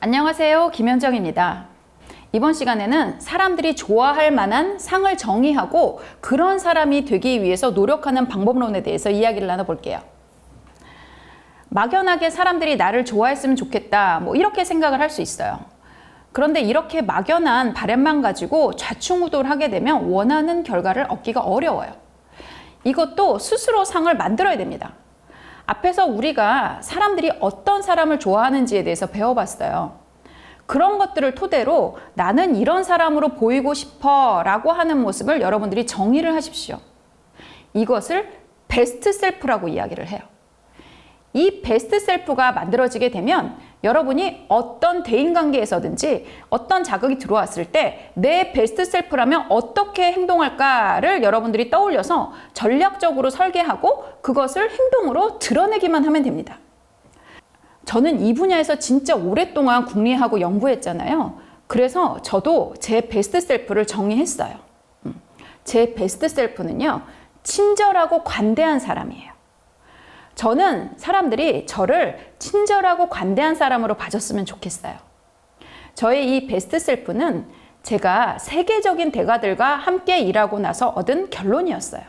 안녕하세요, 김현정입니다. 이번 시간에는 사람들이 좋아할 만한 상을 정의하고 그런 사람이 되기 위해서 노력하는 방법론에 대해서 이야기를 나눠볼게요. 막연하게 사람들이 나를 좋아했으면 좋겠다, 이렇게 생각을 할 수 있어요. 그런데 이렇게 막연한 바람만 가지고 좌충우돌 하게 되면 원하는 결과를 얻기가 어려워요. 이것도 스스로 상을 만들어야 됩니다. 앞에서 우리가 사람들이 어떤 사람을 좋아하는지에 대해서 배워봤어요. 그런 것들을 토대로 나는 이런 사람으로 보이고 싶어 라고 하는 모습을 여러분들이 정의를 하십시오. 이것을 베스트 셀프라고 이야기를 해요. 이 베스트 셀프가 만들어지게 되면 여러분이 어떤 대인관계에서든지 어떤 자극이 들어왔을 때 내 베스트 셀프라면 어떻게 행동할까를 여러분들이 떠올려서 전략적으로 설계하고 그것을 행동으로 드러내기만 하면 됩니다. 저는 이 분야에서 진짜 오랫동안 궁리하고 연구했잖아요. 그래서 저도 제 베스트 셀프를 정의했어요. 제 베스트 셀프는요, 친절하고 관대한 사람이에요. 저는 사람들이 저를 친절하고 관대한 사람으로 봐줬으면 좋겠어요. 저의 이 베스트 셀프는 제가 세계적인 대가들과 함께 일하고 나서 얻은 결론이었어요.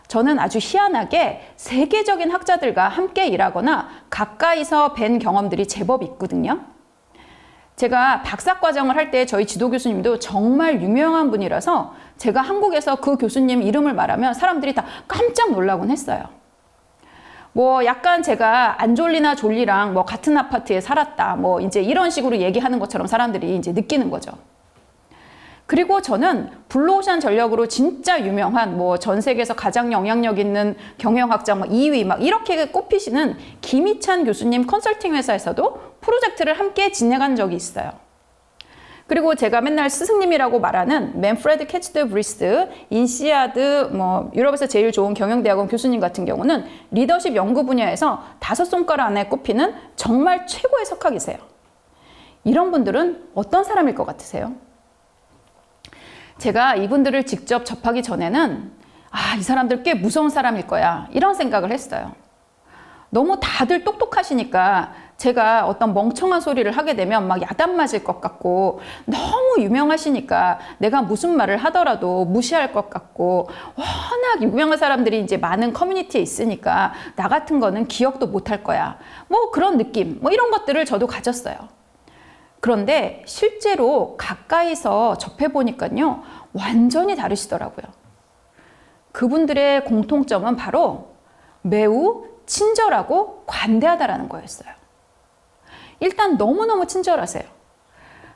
저는 아주 희한하게 세계적인 학자들과 함께 일하거나 가까이서 뵌 경험들이 제법 있거든요. 제가 박사과정을 할 때 저희 지도 교수님도 정말 유명한 분이라서 제가 한국에서 그 교수님 이름을 말하면 사람들이 다 깜짝 놀라곤 했어요. 약간 제가 안졸리나 졸리랑 같은 아파트에 살았다. 이제 이런 식으로 얘기하는 것처럼 사람들이 이제 느끼는 거죠. 그리고 저는 블루오션 전력으로 진짜 유명한 전 세계에서 가장 영향력 있는 경영학자 2위 이렇게 꼽히시는 김희찬 교수님 컨설팅 회사에서도 프로젝트를 함께 진행한 적이 있어요. 그리고 제가 맨날 스승님이라고 말하는 맨프레드 캐치드 브리스트, 인시아드, 유럽에서 제일 좋은 경영대학원 교수님 같은 경우는 리더십 연구 분야에서 5손가락 안에 꼽히는 정말 최고의 석학이세요. 이런 분들은 어떤 사람일 것 같으세요? 제가 이분들을 직접 접하기 전에는 이 사람들 꽤 무서운 사람일 거야, 이런 생각을 했어요. 너무 다들 똑똑하시니까 제가 어떤 멍청한 소리를 하게 되면 야단 맞을 것 같고, 너무 유명하시니까 내가 무슨 말을 하더라도 무시할 것 같고, 워낙 유명한 사람들이 이제 많은 커뮤니티에 있으니까 나 같은 거는 기억도 못할 거야, 그런 느낌, 이런 것들을 저도 가졌어요. 그런데 실제로 가까이서 접해보니까요, 완전히 다르시더라고요. 그분들의 공통점은 바로 매우 친절하고 관대하다라는 거였어요. 일단 너무너무 친절하세요.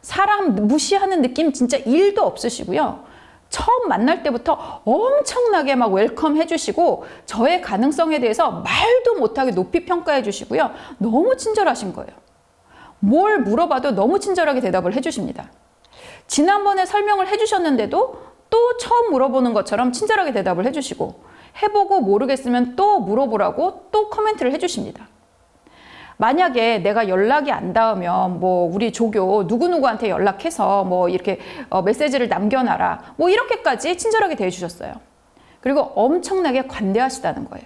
사람 무시하는 느낌 진짜 1도 없으시고요. 처음 만날 때부터 엄청나게 웰컴 해주시고 저의 가능성에 대해서 말도 못하게 높이 평가해 주시고요. 너무 친절하신 거예요. 뭘 물어봐도 너무 친절하게 대답을 해주십니다. 지난번에 설명을 해주셨는데도 또 처음 물어보는 것처럼 친절하게 대답을 해주시고, 해보고 모르겠으면 또 물어보라고 또 코멘트를 해주십니다. 만약에 내가 연락이 안 닿으면 우리 조교 누구누구한테 연락해서 이렇게 메시지를 남겨놔라, 이렇게까지 친절하게 대해주셨어요. 그리고 엄청나게 관대하시다는 거예요.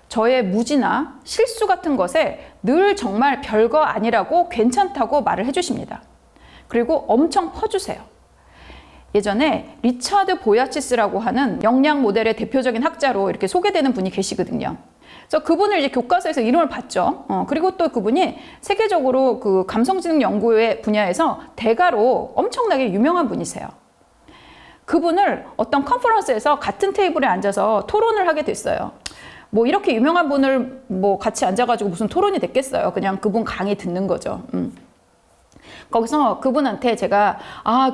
저의 무지나 실수 같은 것에 늘 정말 별거 아니라고 괜찮다고 말을 해주십니다. 그리고 엄청 퍼주세요. 예전에 리차드 보야치스라고 하는 역량 모델의 대표적인 학자로 이렇게 소개되는 분이 계시거든요. 그래서 그분을 이제 교과서에서 이름을 봤죠. 그리고 또 그분이 세계적으로 그 감성지능 연구의 분야에서 대가로 엄청나게 유명한 분이세요. 그분을 어떤 컨퍼런스에서 같은 테이블에 앉아서 토론을 하게 됐어요. 이렇게 유명한 분을 같이 앉아가지고 무슨 토론이 됐겠어요. 그냥 그분 강의 듣는 거죠. 거기서 그분한테 제가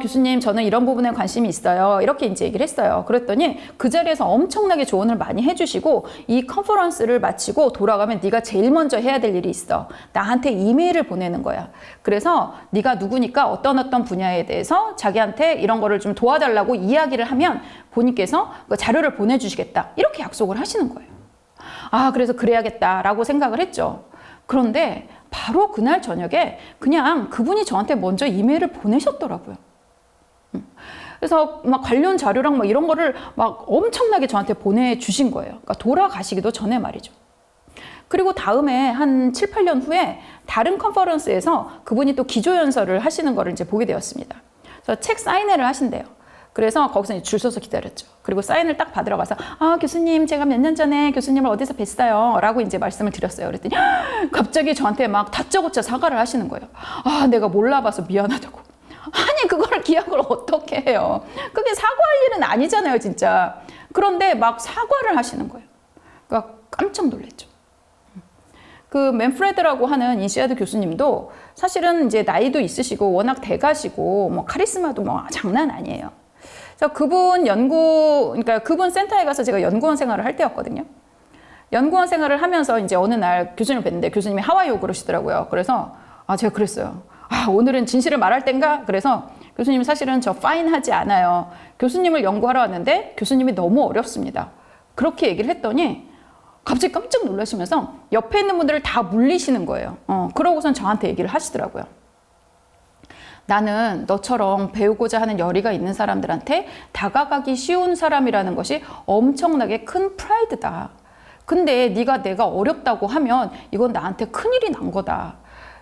교수님, 저는 이런 부분에 관심이 있어요, 이렇게 이제 얘기를 했어요. 그랬더니 그 자리에서 엄청나게 조언을 많이 해주시고, 이 컨퍼런스를 마치고 돌아가면 네가 제일 먼저 해야 될 일이 있어. 나한테 이메일을 보내는 거야. 그래서 네가 누구니까 어떤 분야에 대해서 자기한테 이런 거를 좀 도와달라고 이야기를 하면 본인께서 그 자료를 보내주시겠다, 이렇게 약속을 하시는 거예요. 그래서 그래야겠다라고 생각을 했죠. 그런데 바로 그날 저녁에 그냥 그분이 저한테 먼저 이메일을 보내셨더라고요. 그래서 관련 자료랑 이런 거를 엄청나게 저한테 보내주신 거예요. 그러니까 돌아가시기도 전에 말이죠. 그리고 다음에 한 7, 8년 후에 다른 컨퍼런스에서 그분이 또 기조연설을 하시는 거를 이제 보게 되었습니다. 그래서 책 사인회를 하신대요. 그래서 거기서 이제 줄 서서 기다렸죠. 그리고 사인을 딱 받으러 가서 교수님 제가 몇 년 전에 교수님을 어디서 뵀어요 라고 이제 말씀을 드렸어요. 그랬더니 갑자기 저한테 막 다짜고짜 사과를 하시는 거예요. 내가 몰라봐서 미안하다고. 아니 그걸 기억을 어떻게 해요. 그게 사과할 일은 아니잖아요 진짜. 그런데 막 사과를 하시는 거예요. 그러니까 깜짝 놀랐죠. 그 맨프레드라고 하는 인시아드 교수님도 사실은 이제 나이도 있으시고 워낙 대가시고 뭐 카리스마도 뭐 장난 아니에요. 그래서 그러니까 그분 센터에 가서 제가 연구원 생활을 할 때였거든요. 연구원 생활을 하면서 이제 어느 날 교수님을 뵀는데 교수님이 하와이어 그러시더라고요. 그래서 제가 그랬어요. 오늘은 진실을 말할 땐가? 그래서 교수님 사실은 저 파인 하지 않아요. 교수님을 연구하러 왔는데 교수님이 너무 어렵습니다. 그렇게 얘기를 했더니 갑자기 깜짝 놀라시면서 옆에 있는 분들을 다 물리시는 거예요. 그러고선 저한테 얘기를 하시더라고요. 나는 너처럼 배우고자 하는 열의가 있는 사람들한테 다가가기 쉬운 사람이라는 것이 엄청나게 큰 프라이드다. 근데 네가 내가 어렵다고 하면 이건 나한테 큰일이 난 거다.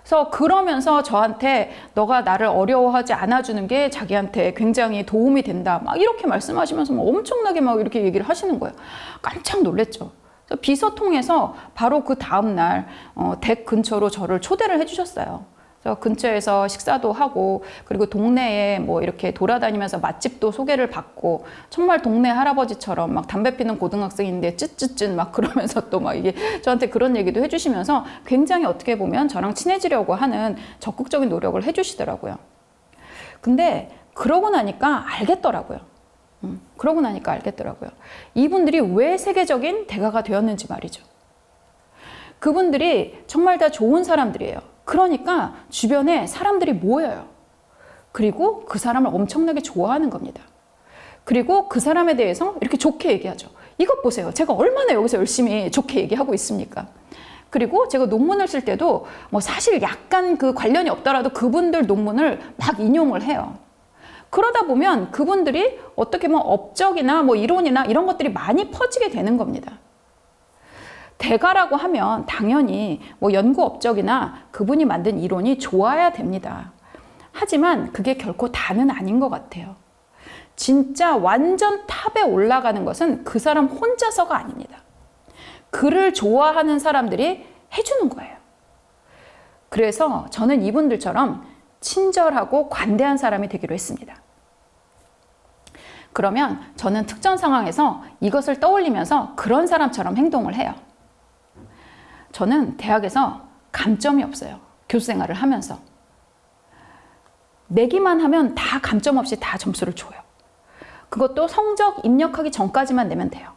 그래서 그러면서 저한테 너가 나를 어려워하지 않아주는 게 자기한테 굉장히 도움이 된다. 막 이렇게 말씀하시면서 막 엄청나게 막 이렇게 얘기를 하시는 거예요. 깜짝 놀랐죠. 그래서 비서 통해서 바로 그 다음날 댁 근처로 저를 초대를 해주셨어요. 그래서 근처에서 식사도 하고 그리고 동네에 뭐 이렇게 돌아다니면서 맛집도 소개를 받고 정말 동네 할아버지처럼 막 담배 피는 고등학생인데 쯧쯧쯧 막 그러면서 또 막 이게 저한테 그런 얘기도 해주시면서 굉장히 어떻게 보면 저랑 친해지려고 하는 적극적인 노력을 해주시더라고요. 근데 그러고 나니까 알겠더라고요. 그러고 나니까 알겠더라고요. 이분들이 왜 세계적인 대가가 되었는지 말이죠. 그분들이 정말 다 좋은 사람들이에요. 그러니까 주변에 사람들이 모여요. 그리고 그 사람을 엄청나게 좋아하는 겁니다. 그리고 그 사람에 대해서 이렇게 좋게 얘기하죠. 이것 보세요. 제가 얼마나 여기서 열심히 좋게 얘기하고 있습니까? 그리고 제가 논문을 쓸 때도 뭐 사실 약간 그 관련이 없더라도 그분들 논문을 막 인용을 해요. 그러다 보면 그분들이 어떻게 뭐 업적이나 뭐 이론이나 이런 것들이 많이 퍼지게 되는 겁니다. 대가라고 하면 당연히 뭐 연구 업적이나 그분이 만든 이론이 좋아야 됩니다. 하지만 그게 결코 다는 아닌 것 같아요. 진짜 완전 탑에 올라가는 것은 그 사람 혼자서가 아닙니다. 그를 좋아하는 사람들이 해주는 거예요. 그래서 저는 이분들처럼 친절하고 관대한 사람이 되기로 했습니다. 그러면 저는 특정 상황에서 이것을 떠올리면서 그런 사람처럼 행동을 해요. 저는 대학에서 감점이 없어요. 교수 생활을 하면서. 내기만 하면 다 감점 없이 다 점수를 줘요. 그것도 성적 입력하기 전까지만 내면 돼요.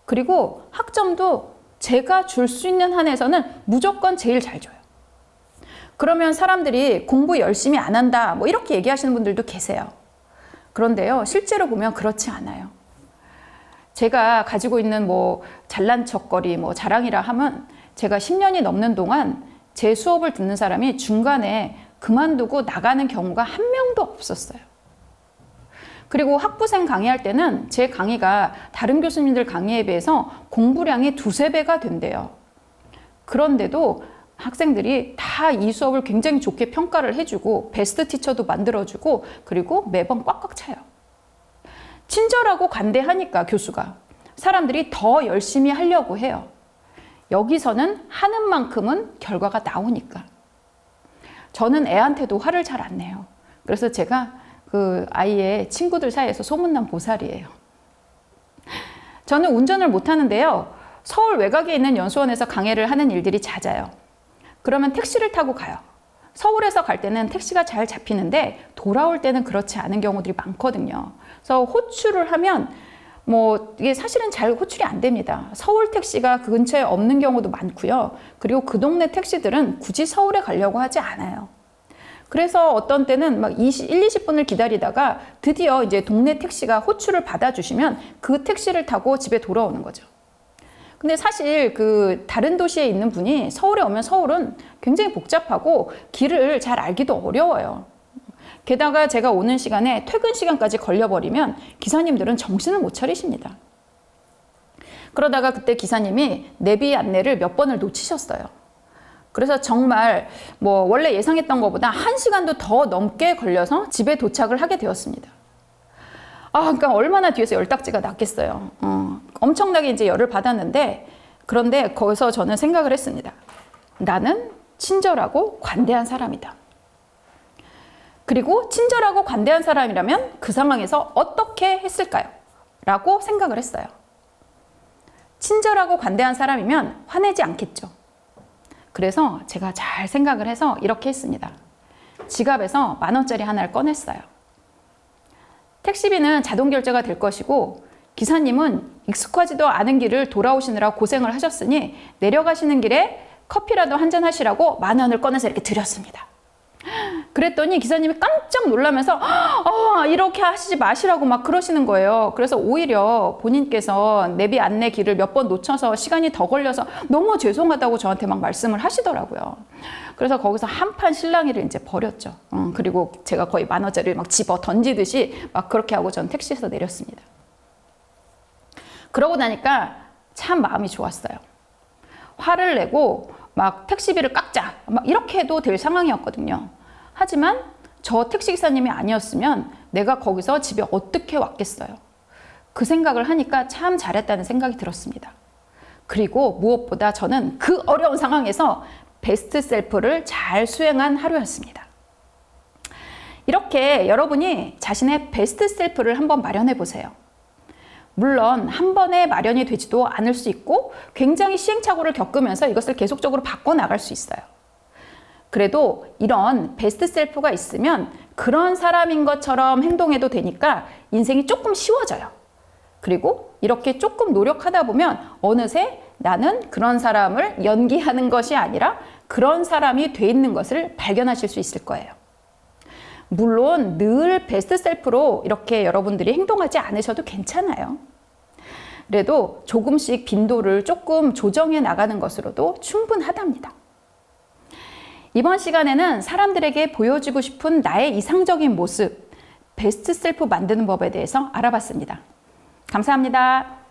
그리고 학점도 제가 줄 수 있는 한에서는 무조건 제일 잘 줘요. 그러면 사람들이 공부 열심히 안 한다 뭐 이렇게 얘기하시는 분들도 계세요. 그런데요, 실제로 보면 그렇지 않아요. 제가 가지고 있는 뭐 잘난 척거리 뭐 자랑이라 하면 제가 10년이 넘는 동안 제 수업을 듣는 사람이 중간에 그만두고 나가는 경우가 한 명도 없었어요. 그리고 학부생 강의할 때는 제 강의가 다른 교수님들 강의에 비해서 공부량이 2~3배가 된대요. 그런데도 학생들이 다 이 수업을 굉장히 좋게 평가를 해주고 베스트 티처도 만들어주고 그리고 매번 꽉꽉 차요. 친절하고 관대하니까 교수가 사람들이 더 열심히 하려고 해요. 여기서는 하는 만큼은 결과가 나오니까. 저는 애한테도 화를 잘 안 내요. 그래서 제가 그 아이의 친구들 사이에서 소문난 보살이에요. 저는 운전을 못 하는데요. 서울 외곽에 있는 연수원에서 강의를 하는 일들이 잦아요. 그러면 택시를 타고 가요. 서울에서 갈 때는 택시가 잘 잡히는데 돌아올 때는 그렇지 않은 경우들이 많거든요. 그래서 호출을 하면 뭐 이게 사실은 잘 호출이 안 됩니다. 서울 택시가 그 근처에 없는 경우도 많고요. 그리고 그 동네 택시들은 굳이 서울에 가려고 하지 않아요. 그래서 어떤 때는 막 20분을 기다리다가 드디어 이제 동네 택시가 호출을 받아주시면 그 택시를 타고 집에 돌아오는 거죠. 근데 사실 그 다른 도시에 있는 분이 서울에 오면 서울은 굉장히 복잡하고 길을 잘 알기도 어려워요. 게다가 제가 오는 시간에 퇴근 시간까지 걸려버리면 기사님들은 정신을 못 차리십니다. 그러다가 그때 기사님이 내비 안내를 몇 번을 놓치셨어요. 그래서 정말 뭐 원래 예상했던 것보다 1시간도 더 넘게 걸려서 집에 도착을 하게 되었습니다. 그러니까 얼마나 뒤에서 열딱지가 났겠어요. 엄청나게 이제 열을 받았는데, 그런데 거기서 저는 생각을 했습니다. 나는 친절하고 관대한 사람이다. 그리고 친절하고 관대한 사람이라면 그 상황에서 어떻게 했을까요? 라고 생각을 했어요. 친절하고 관대한 사람이면 화내지 않겠죠. 그래서 제가 잘 생각을 해서 이렇게 했습니다. 지갑에서 10,000원짜리 하나를 꺼냈어요. 택시비는 자동 결제가 될 것이고, 기사님은 익숙하지도 않은 길을 돌아오시느라 고생을 하셨으니 내려가시는 길에 커피라도 한잔 하시라고 10,000원을 꺼내서 이렇게 드렸습니다. 그랬더니 기사님이 깜짝 놀라면서 이렇게 하시지 마시라고 막 그러시는 거예요. 그래서 오히려 본인께서 내비 안내 길을 몇 번 놓쳐서 시간이 더 걸려서 너무 죄송하다고 저한테 막 말씀을 하시더라고요. 그래서 거기서 한판 실랑이를 이제 벌였죠. 그리고 제가 거의 10,000원짜리를 막 집어 던지듯이 막 그렇게 하고 전 택시에서 내렸습니다. 그러고 나니까 참 마음이 좋았어요. 화를 내고 막 택시비를 깎자 막 이렇게 해도 될 상황이었거든요. 하지만 저 택시기사님이 아니었으면 내가 거기서 집에 어떻게 왔겠어요. 그 생각을 하니까 참 잘했다는 생각이 들었습니다. 그리고 무엇보다 저는 그 어려운 상황에서 베스트 셀프를 잘 수행한 하루였습니다. 이렇게 여러분이 자신의 베스트 셀프를 한번 마련해 보세요. 물론 한 번에 마련이 되지도 않을 수 있고 굉장히 시행착오를 겪으면서 이것을 계속적으로 바꿔나갈 수 있어요. 그래도 이런 베스트 셀프가 있으면 그런 사람인 것처럼 행동해도 되니까 인생이 조금 쉬워져요. 그리고 이렇게 조금 노력하다 보면 어느새 나는 그런 사람을 연기하는 것이 아니라 그런 사람이 돼 있는 것을 발견하실 수 있을 거예요. 물론 늘 베스트 셀프로 이렇게 여러분들이 행동하지 않으셔도 괜찮아요. 그래도 조금씩 빈도를 조금 조정해 나가는 것으로도 충분하답니다. 이번 시간에는 사람들에게 보여주고 싶은 나의 이상적인 모습, 베스트 셀프 만드는 법에 대해서 알아봤습니다. 감사합니다.